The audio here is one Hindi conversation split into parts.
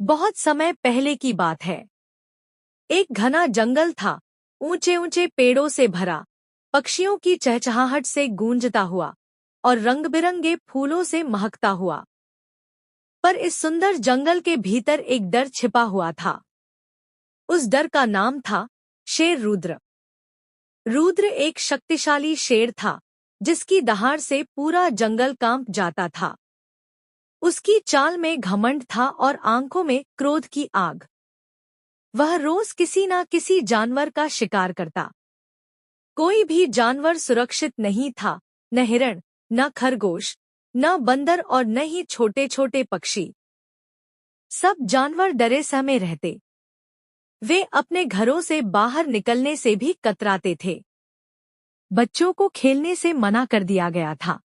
बहुत समय पहले की बात है। एक घना जंगल था, ऊंचे ऊंचे पेड़ों से भरा, पक्षियों की चहचहाहट से गूंजता हुआ और रंग-बिरंगे फूलों से महकता हुआ। पर इस सुंदर जंगल के भीतर एक डर छिपा हुआ था। उस डर का नाम था शेर रुद्र। रुद्र एक शक्तिशाली शेर था, जिसकी दहाड़ से पूरा जंगल कांप जाता था। उसकी चाल में घमंड था और आंखों में क्रोध की आग। वह रोज किसी न किसी जानवर का शिकार करता। कोई भी जानवर सुरक्षित नहीं था, न हिरण, न खरगोश, न बंदर और न ही छोटे छोटे पक्षी। सब जानवर डरे सहमे रहते। वे अपने घरों से बाहर निकलने से भी कतराते थे। बच्चों को खेलने से मना कर दिया गया था।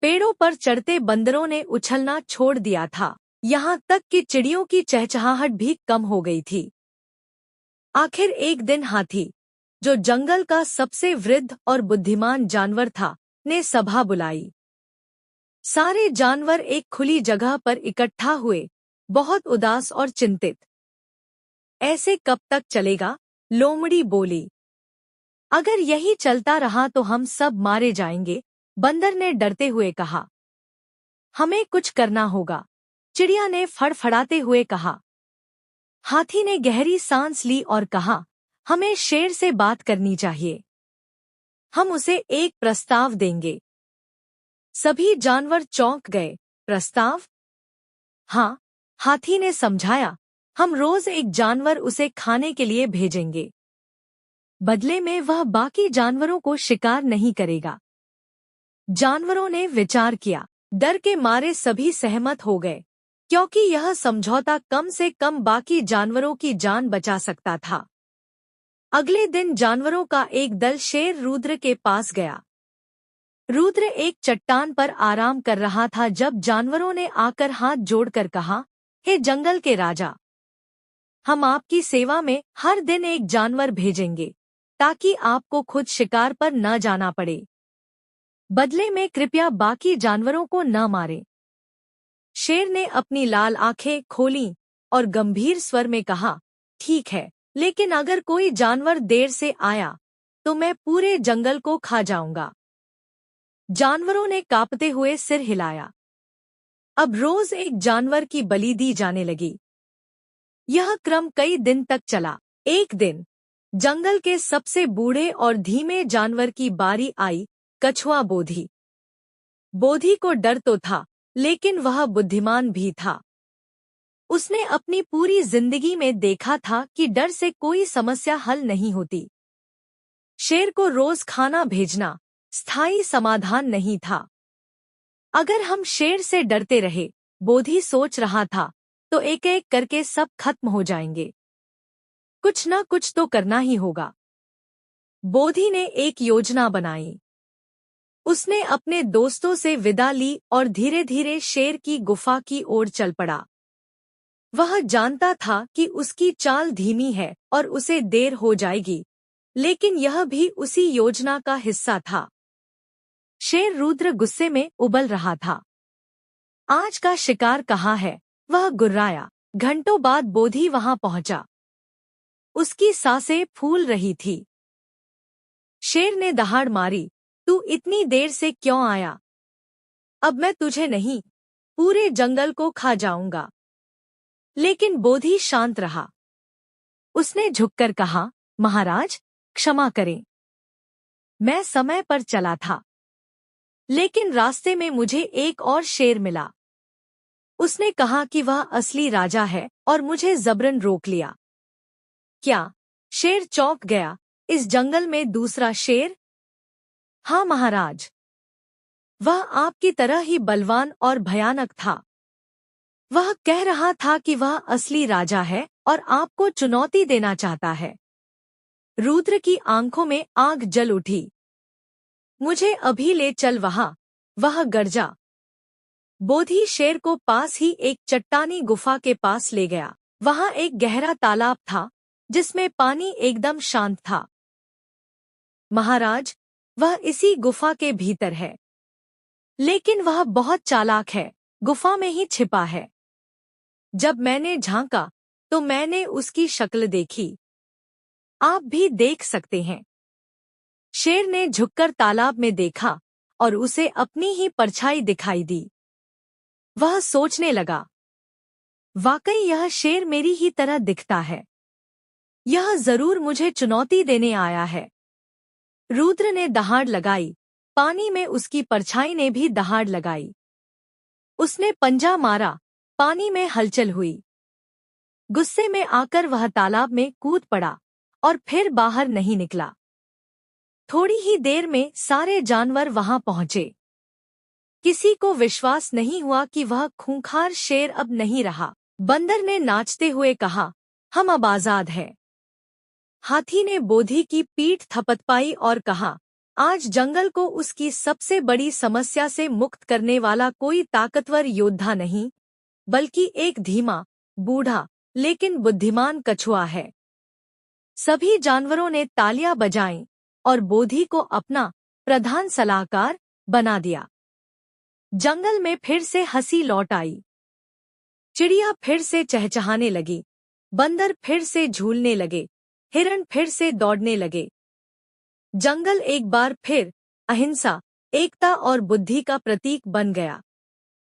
पेड़ों पर चढ़ते बंदरों ने उछलना छोड़ दिया था, यहाँ तक कि चिड़ियों की चहचहाहट भी कम हो गई थी। आखिर एक दिन हाथी, जो जंगल का सबसे वृद्ध और बुद्धिमान जानवर था, ने सभा बुलाई। सारे जानवर एक खुली जगह पर इकट्ठा हुए, बहुत उदास और चिंतित। ऐसे कब तक चलेगा? लोमड़ी बोली। अगर यही चलता रहा तो हम सब मारे जाएंगे, बंदर ने डरते हुए कहा। हमें कुछ करना होगा, चिड़िया ने फड़फड़ाते हुए कहा। हाथी ने गहरी सांस ली और कहा, हमें शेर से बात करनी चाहिए। हम उसे एक प्रस्ताव देंगे। सभी जानवर चौंक गए। प्रस्ताव? हाँ, हाथी ने समझाया, हम रोज एक जानवर उसे खाने के लिए भेजेंगे। बदले में वह बाकी जानवरों को शिकार नहीं करेगा। जानवरों ने विचार किया। डर के मारे सभी सहमत हो गए, क्योंकि यह समझौता कम से कम बाकी जानवरों की जान बचा सकता था। अगले दिन जानवरों का एक दल शेर रुद्र के पास गया। रुद्र एक चट्टान पर आराम कर रहा था जब जानवरों ने आकर हाथ जोड़कर कहा, हे जंगल के राजा, हम आपकी सेवा में हर दिन एक जानवर भेजेंगे, ताकि आपको खुद शिकार पर न जाना पड़े। बदले में कृपया बाकी जानवरों को न मारें। शेर ने अपनी लाल आंखें खोलीं और गंभीर स्वर में कहा, ठीक है, लेकिन अगर कोई जानवर देर से आया, तो मैं पूरे जंगल को खा जाऊंगा। जानवरों ने कांपते हुए सिर हिलाया। अब रोज एक जानवर की बलि दी जाने लगी। यह क्रम कई दिन तक चला। एक दिन जंगल के सबसे बूढ़े और धीमे जानवर की बारी आई, कछुआ बोधी। बोधी को डर तो था, लेकिन वह बुद्धिमान भी था। उसने अपनी पूरी जिंदगी में देखा था कि डर से कोई समस्या हल नहीं होती। शेर को रोज खाना भेजना स्थायी समाधान नहीं था। अगर हम शेर से डरते रहे, बोधी सोच रहा था, तो एक एक करके सब खत्म हो जाएंगे। कुछ न कुछ तो करना ही होगा। बोधी ने एक योजना बनाई। उसने अपने दोस्तों से विदा ली और धीरे धीरे शेर की गुफा की ओर चल पड़ा। वह जानता था कि उसकी चाल धीमी है और उसे देर हो जाएगी, लेकिन यह भी उसी योजना का हिस्सा था। शेर रुद्र गुस्से में उबल रहा था। आज का शिकार कहाँ है? वह गुर्राया। घंटों बाद बोधी वहां पहुंचा। उसकी सांसें फूल रही थी। शेर ने दहाड़ मारी, तू इतनी देर से क्यों आया? अब मैं तुझे नहीं, पूरे जंगल को खा जाऊंगा। लेकिन बोधी शांत रहा। उसने झुककर कहा, महाराज, क्षमा करें। मैं समय पर चला था, लेकिन रास्ते में मुझे एक और शेर मिला। उसने कहा कि वह असली राजा है और मुझे जबरन रोक लिया। क्या? शेर चौंक गया। इस जंगल में दूसरा शेर? हाँ महाराज। वह आपकी तरह ही बलवान और भयानक था। वह कह रहा था कि वह असली राजा है और आपको चुनौती देना चाहता है। रुद्र की आंखों में आग जल उठी। मुझे अभी ले चल वहां, वह गरजा। बोधी शेर को पास ही एक चट्टानी गुफा के पास ले गया। वहां एक गहरा तालाब था, जिसमें पानी एकदम शांत था। महाराज, वह इसी गुफा के भीतर है। लेकिन वह बहुत चालाक है, गुफा में ही छिपा है। जब मैंने झांका तो मैंने उसकी शक्ल देखी। आप भी देख सकते हैं। शेर ने झुककर तालाब में देखा और उसे अपनी ही परछाई दिखाई दी। वह सोचने लगा, वाकई यह शेर मेरी ही तरह दिखता है। यह जरूर मुझे चुनौती देने आया है। रुद्र ने दहाड़ लगाई, पानी में उसकी परछाई ने भी दहाड़ लगाई। उसने पंजा मारा, पानी में हलचल हुई। गुस्से में आकर वह तालाब में कूद पड़ा और फिर बाहर नहीं निकला। थोड़ी ही देर में सारे जानवर वहां पहुंचे। किसी को विश्वास नहीं हुआ कि वह खूंखार शेर अब नहीं रहा। बंदर ने नाचते हुए कहा, हम अब आजाद हैं। हाथी ने बोधी की पीठ थपथपाई और कहा, आज जंगल को उसकी सबसे बड़ी समस्या से मुक्त करने वाला कोई ताकतवर योद्धा नहीं, बल्कि एक धीमा, बूढ़ा लेकिन बुद्धिमान कछुआ है। सभी जानवरों ने तालियां बजाईं और बोधी को अपना प्रधान सलाहकार बना दिया। जंगल में फिर से हंसी लौट आई। चिड़िया फिर से चहचहाने लगी, बंदर फिर से झूलने लगे, हिरण फिर से दौड़ने लगे। जंगल एक बार फिर अहिंसा, एकता और बुद्धि का प्रतीक बन गया।